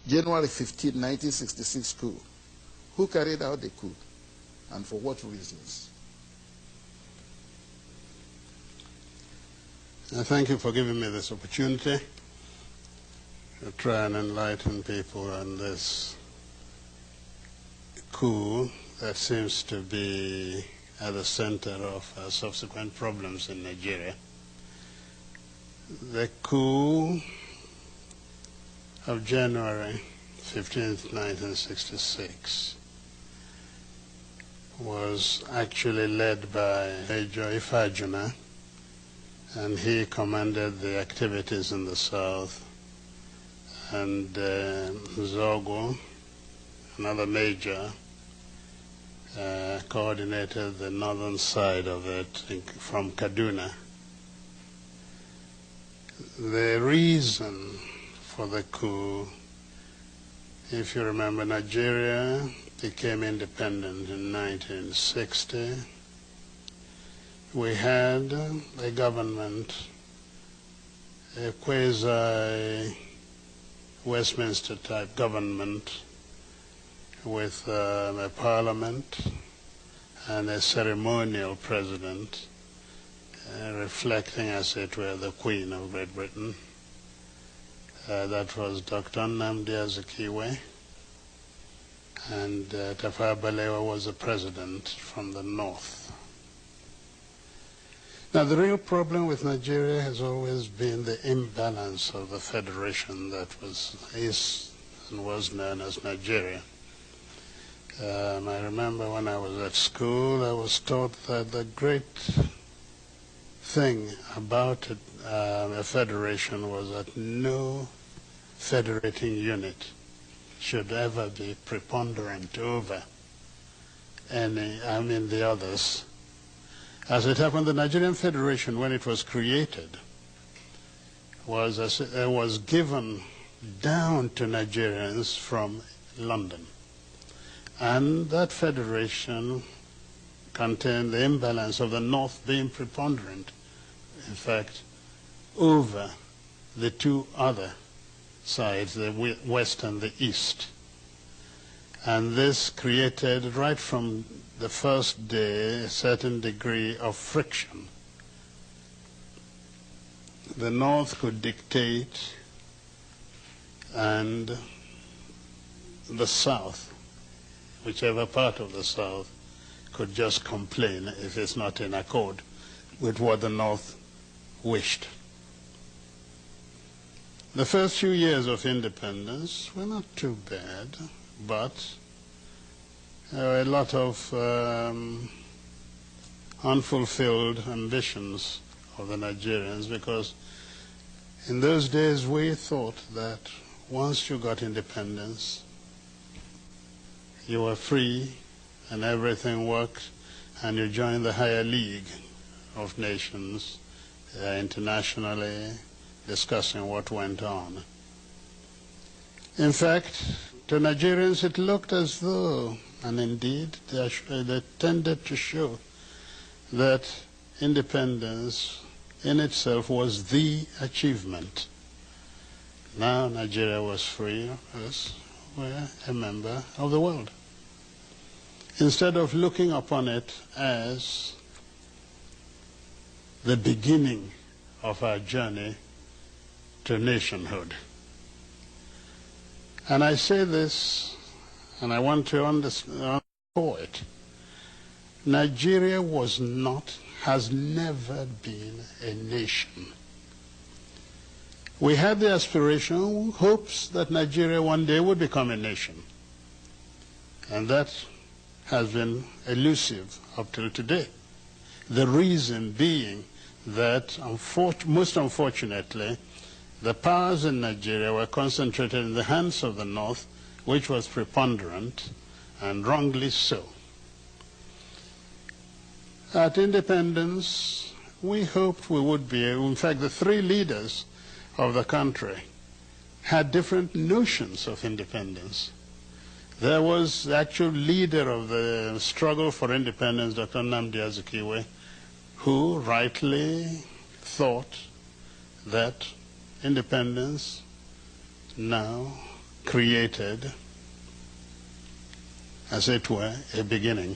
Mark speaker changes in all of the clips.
Speaker 1: January 15, 1966 coup. Who carried out the coup and for what reasons?
Speaker 2: Thank you for giving me this opportunity to try and enlighten people on this coup that seems to be at the center of subsequent problems in Nigeria. The coup of January 15th, 1966 was actually led by Major Ifajuna, and he commanded the activities in the south, and Zogo, another major, coordinated the northern side of it from Kaduna. The reason for the coup, if you remember, Nigeria became independent in 1960. We had a government, a quasi-Westminster type government with a parliament and a ceremonial president, reflecting, as it were, the Queen of Great Britain. That was Dr. Nnamdi Azikiwe, and Tafawa Balewa was the president from the north. Now, the real problem with Nigeria has always been the imbalance of the federation that is and was known as Nigeria. I remember when I was at school, I was taught that the great thing about a federation was that no federating unit should ever be preponderant over the others. As it happened, the Nigerian Federation, when it was created, was given down to Nigerians from London. And that federation contained the imbalance of the North being preponderant, in fact, over the two other sides, the West and the East. And this created, right from the first day, a certain degree of friction. The North could dictate, and the South, whichever part of the South, could just complain if it's not in accord with what the North wished. The first few years of independence were not too bad, but there were a lot of unfulfilled ambitions of the Nigerians, because in those days we thought that once you got independence, you were free and everything worked, and you joined the higher league of nations internationally, discussing what went on. In fact, to Nigerians it looked as though, and indeed they tended to show, that independence in itself was the achievement. Now Nigeria was free, as we're a member of the world, instead of looking upon it as the beginning of our journey to nationhood. And I say this, and I want to underscore it. Nigeria was not, has never been a nation. We had the aspiration, hopes that Nigeria one day would become a nation. And that has been elusive up till today. The reason being that, most unfortunately, the powers in Nigeria were concentrated in the hands of the North, which was preponderant, and wrongly so. At independence, we hoped we would be able, in fact, the three leaders of the country had different notions of independence. There was the actual leader of the struggle for independence, Dr. Nnamdi Azikiwe, who rightly thought that independence now created, as it were, a beginning,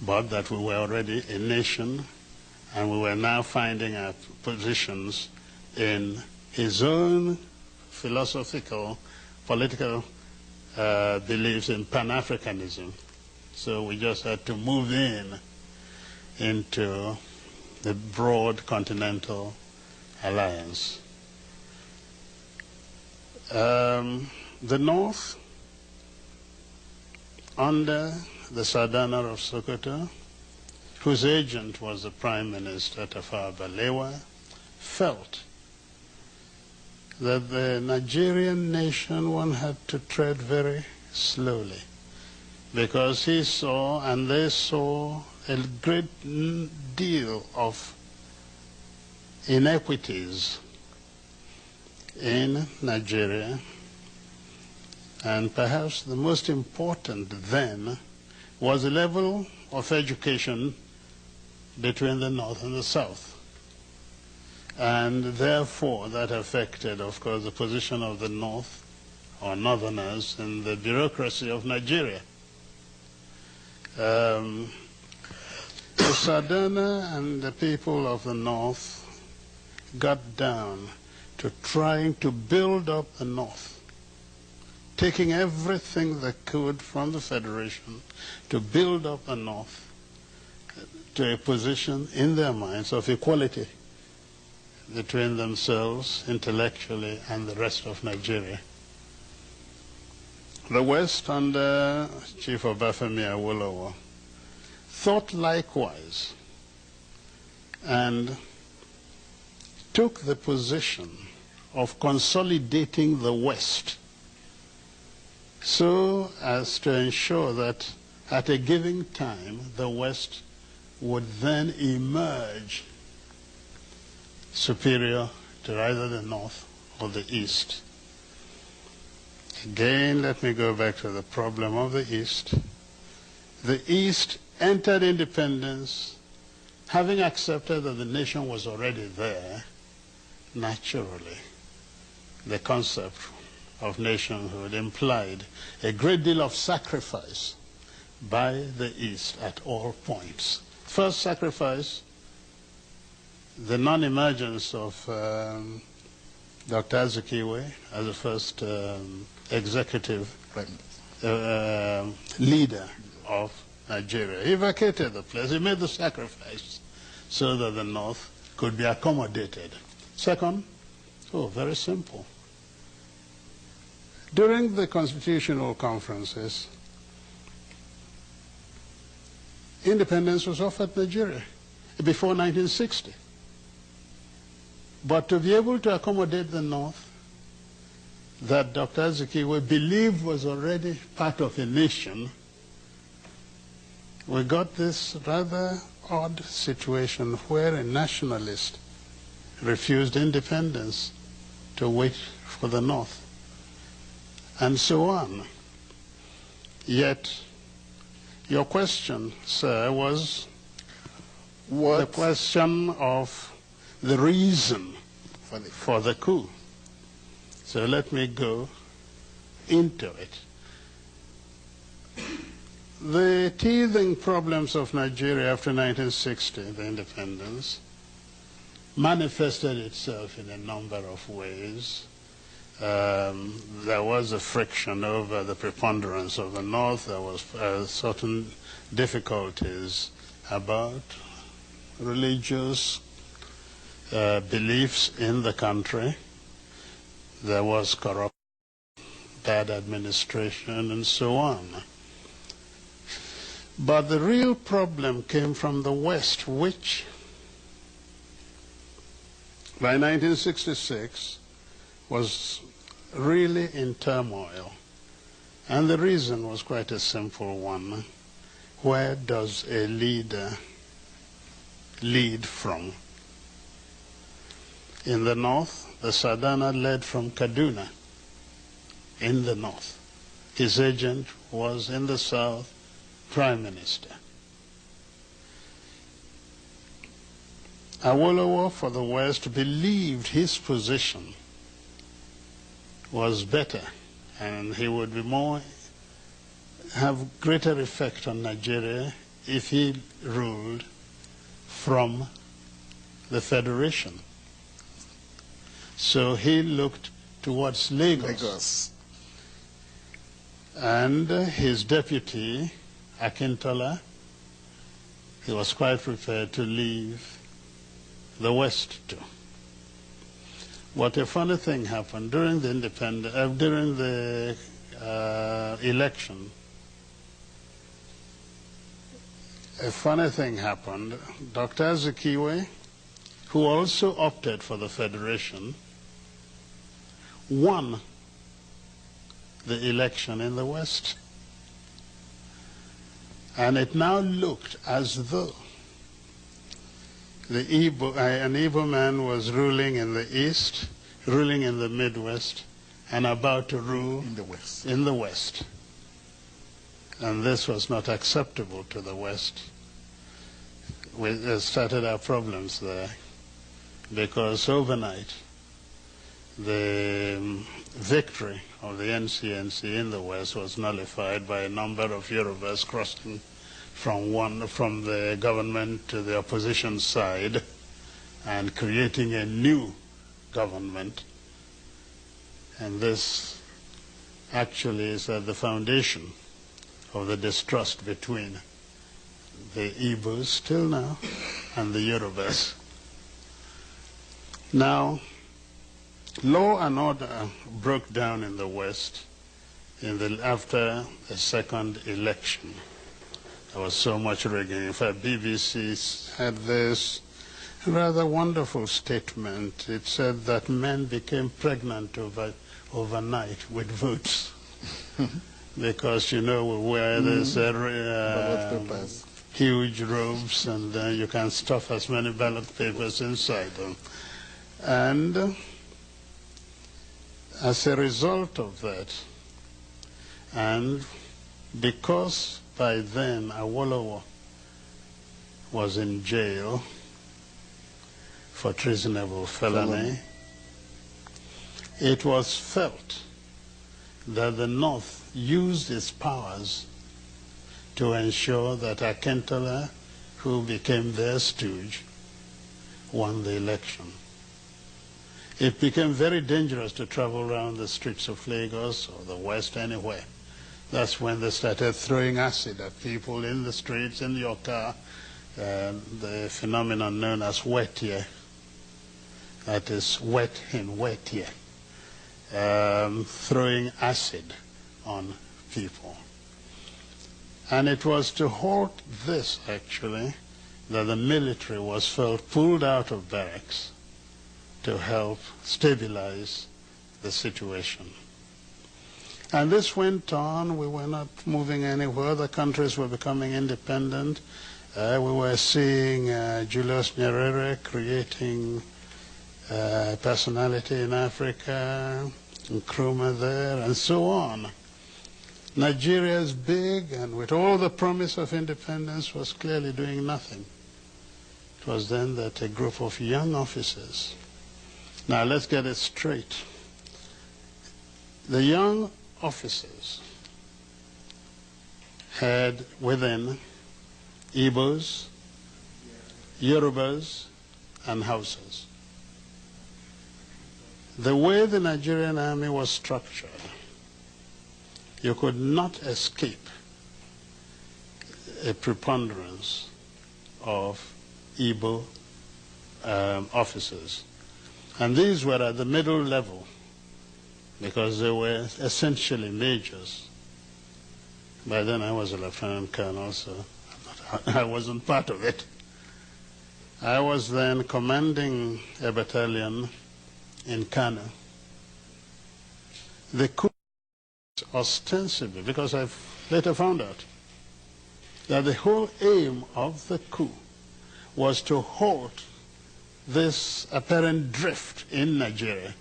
Speaker 2: but that we were already a nation and we were now finding our positions in his own philosophical, political beliefs in Pan-Africanism. So we just had to move into the broad continental alliance. The North, under the Sultanate of Sokoto, whose agent was the Prime Minister Tafawa Balewa, felt that the Nigerian nation one had to tread very slowly, because he saw and they saw a great deal of inequities in Nigeria, and perhaps the most important then was the level of education between the North and the South. And therefore that affected, of course, the position of the North, or Northerners, in the bureaucracy of Nigeria. The Sadana and the people of the North got down to trying to build up the North, taking everything they could from the Federation to build up the North to a position in their minds of equality between themselves intellectually and the rest of Nigeria. The West, under Chief Obafemi Awolowo, thought likewise and took the position of consolidating the West so as to ensure that at a given time the West would then emerge superior to either the North or the East. Again, let me go back to the problem of the East. The East entered independence having accepted that the nation was already there. Naturally, the concept of nationhood implied a great deal of sacrifice by the East at all points. First sacrifice, the non-emergence of Dr. Azikiwe as the first executive leader of Nigeria. He vacated the place. He made the sacrifice so that the North could be accommodated. Second, very simple. During the constitutional conferences, independence was offered Nigeria before 1960. But to be able to accommodate the North, that Dr. Azikiwe believed was already part of a nation, we got this rather odd situation where a nationalist refused independence to wait for the North, and so on. Yet, your question, sir, was the question of the reason for the coup. So let me go into it. The teething problems of Nigeria after 1960, the independence, manifested itself in a number of ways. There was a friction over the preponderance of the North. There was certain difficulties about religious beliefs in the country. There was corruption, bad administration, and so on. But the real problem came from the West, which by 1966 was really in turmoil. And the reason was quite a simple one. Where does a leader lead from? In the North, the Sadana led from Kaduna, in the North. His agent was in the South, Prime Minister. Awolowo for the West believed his position was better, and he would be have greater effect on Nigeria if he ruled from the Federation. So he looked towards Lagos. And his deputy, Akintola, he was quite prepared to leave the West too. What a funny thing happened during the election. A funny thing happened. Dr. Azikiwe, who also opted for the Federation, won the election in the West. And it now looked as though an Igbo man was ruling in the East, ruling in the Midwest, and about to rule in the West. And this was not acceptable to the West. We started our problems there, because overnight the victory of the NCNC in the West was nullified by a number of Yorubas crossing from the government to the opposition side and creating a new government. And this actually is at the foundation of the distrust between the Igbos still now and the Yorubas. Now, law and order broke down in the West after the second election. There was so much rigging. In fact, BBC had this rather wonderful statement. It said that men became pregnant overnight with votes. Because, you know, we wear these huge robes, and you can stuff as many ballot papers inside them. And as a result of that, and because by then Awolowo was in jail for treasonable felony, it was felt that the North used its powers to ensure that Akintola, who became their stooge, won the election. It became very dangerous to travel around the streets of Lagos or the West, anywhere. That's when they started throwing acid at people in the streets, in your car, the phenomenon known as wet year. That is wet in wet year. Throwing acid on people. And it was to halt this, actually, that the military was pulled out of barracks to help stabilize the situation. And this went on. We were not moving anywhere. The countries were becoming independent. We were seeing Julius Nyerere creating personality in Africa, Nkrumah there, and so on. Nigeria is big, and with all the promise of independence, was clearly doing nothing. It was then that a group of young officers. Now let's get it straight. The young officers had within Igbos, Yorubas, and Hausas. The way the Nigerian army was structured, you could not escape a preponderance of Igbo officers. And these were at the middle level, because they were essentially majors. By then I was a lieutenant colonel, so I wasn't part of it. I was then commanding a battalion in Kano. The coup ostensibly, because I've later found out that the whole aim of the coup was to halt this apparent drift in Nigeria.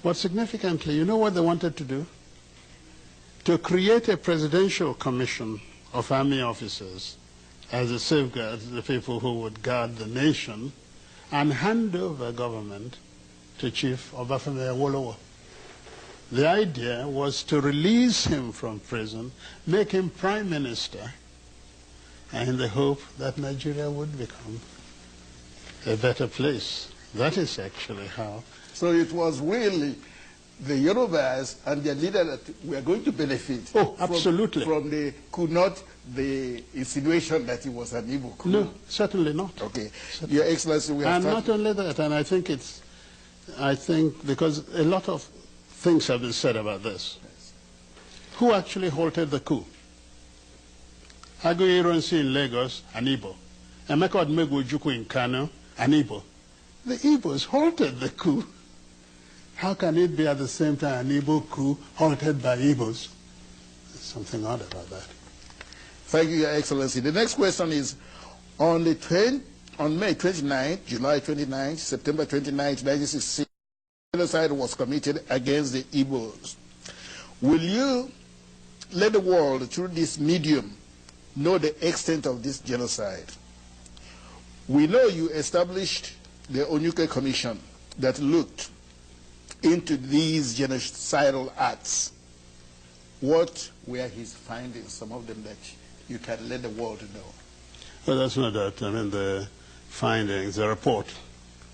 Speaker 2: But significantly, you know what they wanted to do? To create a presidential commission of army officers as a safeguard, the people who would guard the nation, and hand over government to Chief Obafemi Awolowo. The idea was to release him from prison, make him prime minister, and in the hope that Nigeria would become a better place. That is actually how.
Speaker 1: So it was really the Yorubas and their leader that were going to benefit.
Speaker 2: Oh, absolutely.
Speaker 1: From the coup, not the insinuation that it was an Igbo coup.
Speaker 2: No, certainly not.
Speaker 1: Okay.
Speaker 2: Certainly.
Speaker 1: Your Excellency, we have
Speaker 2: And not only that, and I think because a lot of things have been said about this.
Speaker 1: Yes.
Speaker 2: Who actually halted the coup? Aguiyi Ironsi in Lagos, an Igbo. Chukwuemeka Odumegwu Ojukwu in Kano, an Igbo. The Igbos halted the coup. How can it be at the same time an Igbo coup halted by Igbos? There's something odd about that.
Speaker 1: Thank you, Your Excellency. The next question is, on May 29th, July 29th, September 29th, 1966, genocide was committed against the Igbos. Will you let the world, through this medium, know the extent of this genocide? We know you established the Onyuke Commission that looked into these genocidal acts. What were his findings, some of them that you can let the world know?
Speaker 2: Well, that's no doubt. I mean, the findings, the report.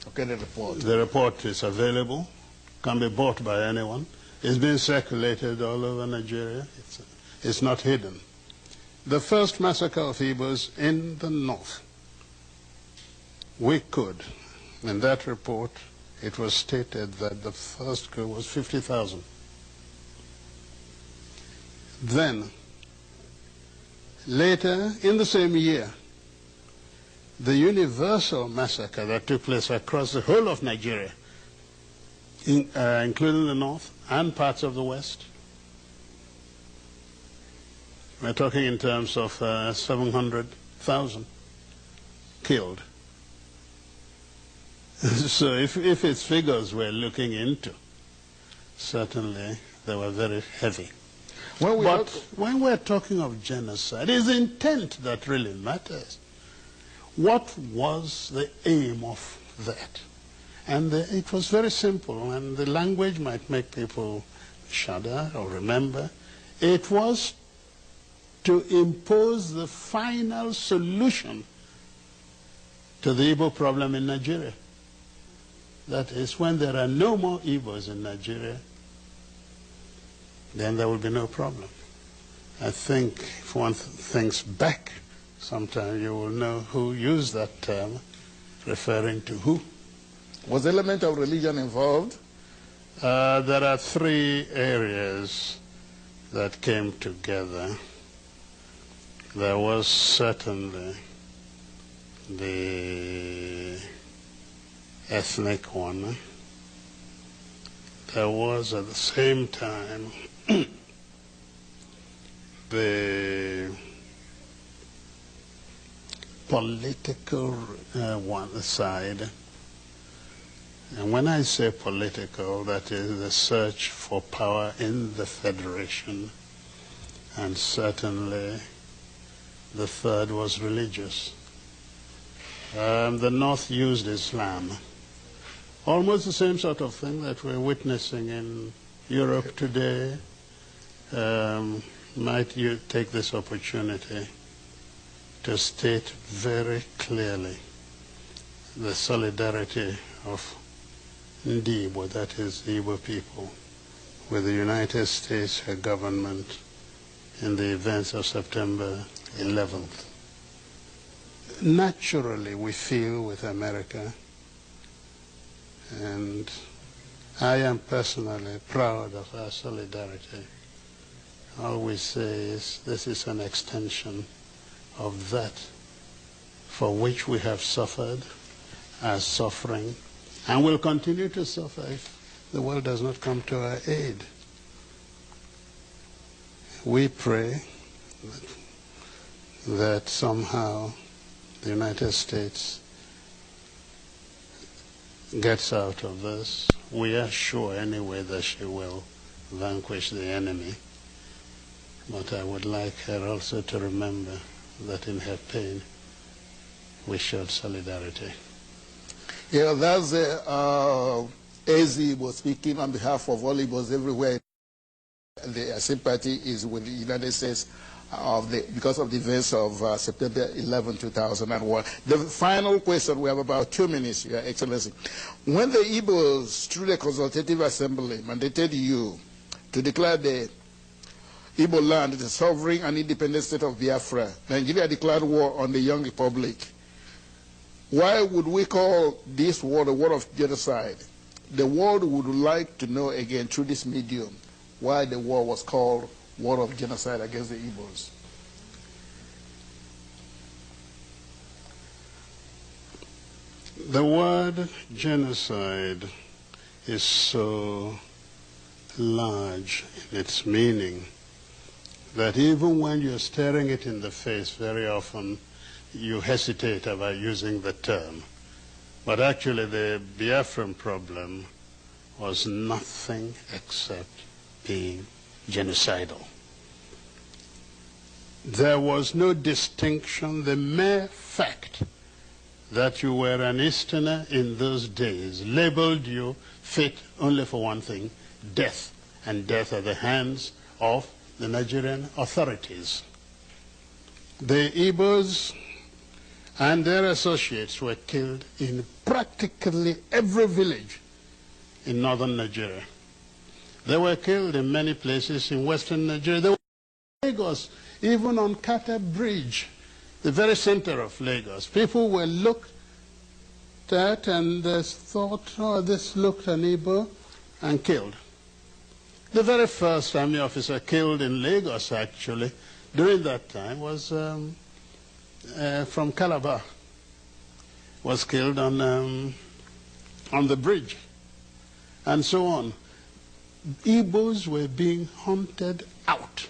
Speaker 1: Okay, the report.
Speaker 2: The report is available, can be bought by anyone. It's been circulated all over Nigeria. It's not hidden. The first massacre of Igbos in the north, we could, in that report, it was stated that the first coup was 50,000. Then, later in the same year, the universal massacre that took place across the whole of Nigeria, including the north and parts of the west, we're talking in terms of 700,000 killed. So if its figures we're looking into, certainly they were very heavy. But when we're talking of genocide, it's the intent that really matters. What was the aim of that? And it was very simple, and the language might make people shudder or remember. It was to impose the final solution to the Igbo problem in Nigeria. That is, when there are no more Igbos in Nigeria, then there will be no problem. I think if one thinks back, sometime you will know who used that term, referring to who.
Speaker 1: Was the element of religion involved?
Speaker 2: There are three areas that came together. There was certainly the ethnic one. There was at the same time the political one side. And when I say political, that is the search for power in the federation. And certainly the third was religious. The North used Islam. Almost the same sort of thing that we're witnessing in Europe today. Might you take this opportunity to state very clearly the solidarity of Ndibo, that is the Igbo people, with the United States government in the events of September 11th. Naturally, we feel with America, and I am personally proud of our solidarity. All we say is this is an extension of that for which we have suffered, are suffering, and will continue to suffer if the world does not come to our aid. We pray that somehow the United States gets out of this. We are sure anyway that she will vanquish the enemy. But I would like her also to remember that in her pain we showed solidarity.
Speaker 1: Yeah, that's AZ was speaking on behalf of all Igbos everywhere. the sympathy is with the United States because of the events of September 11, 2001. The final question, we have about 2 minutes, Your Excellency. When the Igbos, through the Consultative Assembly, mandated you to declare the Igbo land the sovereign and independent state of Biafra, Nigeria declared war on the young republic. Why would we call this war the war of genocide? The world would like to know again through this medium why the war was called war of genocide against the Igbos.
Speaker 2: The word genocide is so large in its meaning that even when you're staring it in the face, very often you hesitate about using the term. But actually the Biafran problem was nothing except being genocidal. There was no distinction. The mere fact that you were an Easterner in those days labeled you fit only for one thing, death, and death at the hands of the Nigerian authorities. The Igbos and their associates were killed in practically every village in northern Nigeria. They were killed in many places in western Nigeria. They were in Lagos, even on Kata Bridge, the very center of Lagos. People were looked at and thought, oh, this looked an Igbo, and killed. The very first army officer killed in Lagos, actually, during that time was from Calabar, was killed on the bridge, and so on. Igbos were being hunted out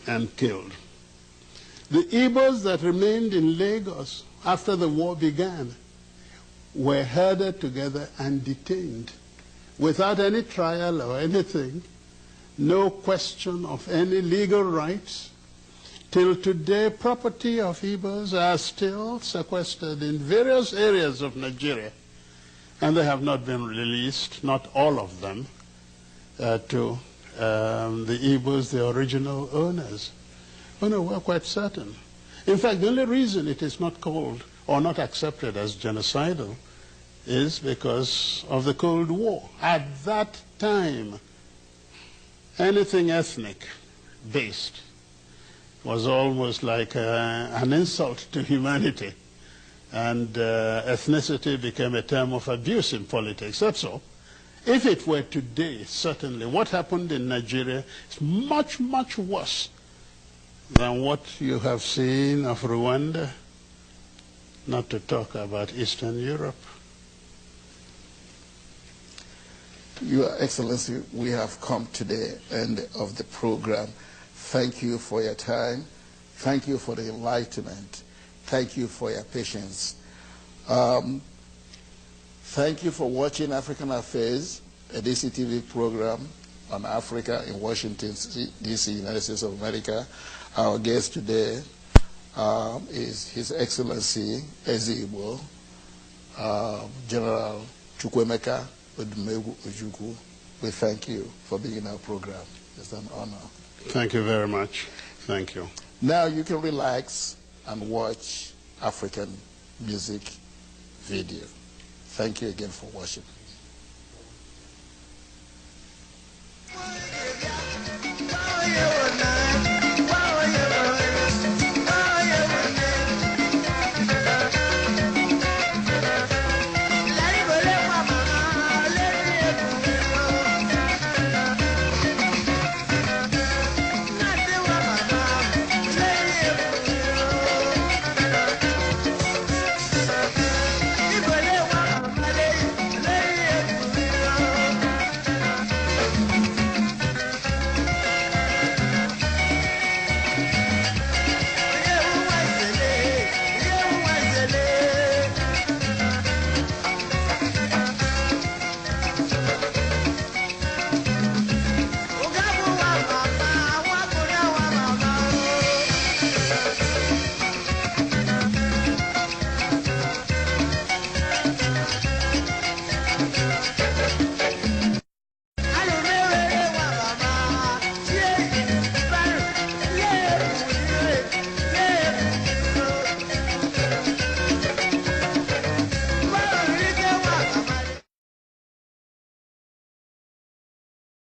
Speaker 2: and killed. The Igbos that remained in Lagos after the war began were herded together and detained without any trial or anything, no question of any legal rights. Till today, property of Igbos are still sequestered in various areas of Nigeria, and they have not been released, not all of them, to the Igbos, the original owners. Oh no, we're quite certain. In fact, the only reason it is not called or not accepted as genocidal is because of the Cold War. At that time, anything ethnic-based was almost like an insult to humanity. And ethnicity became a term of abuse in politics. That's all. If it were today, certainly, what happened in Nigeria is much, much worse than what you have seen of Rwanda, not to talk about Eastern Europe.
Speaker 1: Your Excellency, we have come to the end of the program. Thank you for your time. Thank you for the enlightenment. Thank you for your patience. Thank you for watching African Affairs, a DCTV program on Africa in Washington, D.C., United States of America. Our guest today is His Excellency Ezigbo, General Chukwuemeka Odumegwu Ojukwu. We thank you for being in our program. It's an honor.
Speaker 2: Thank you very much. Thank you.
Speaker 1: Now you can relax and watch African music video. Thank you again for watching.